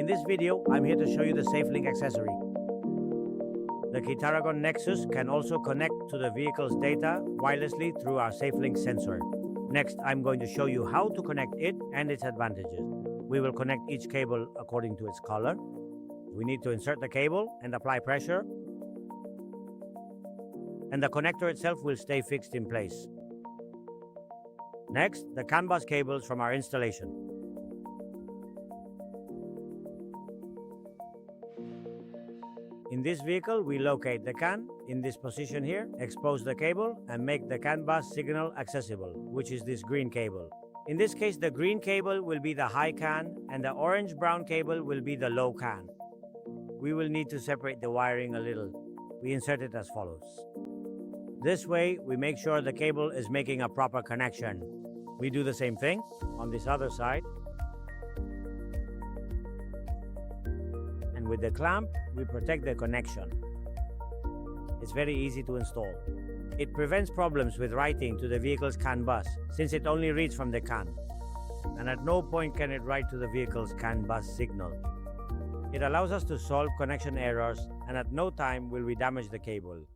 this video, I'm here to show you the Safelink accessory. The Aragón Nexus can also connect to the vehicle's data wirelessly through our Safelink sensor. Next, I'm going to show you how to connect it and its advantages. We will connect each cable according to its color. We need to insert the cable and apply pressure, and the connector itself will stay fixed in place. Next, the CAN-BUS cables from our installation. In this vehicle, we locate the CAN in this position here, expose the cable, and make the CAN-BUS signal accessible, which is this green cable. In this case, the green cable will be the high CAN, and the orange-brown cable will be the low CAN. We will need to separate the wiring a little. We insert it as follows. This way, we make sure the cable is making a proper connection. We do the same thing on this other side. And with the clamp, we protect the connection. It's very easy to install. It prevents problems with writing to the vehicle's CAN-BUS, since it only reads from the CAN. And at no point can it write to the vehicle's CAN-BUS signal. It allows us to solve connection errors, and at no time will we damage the cable.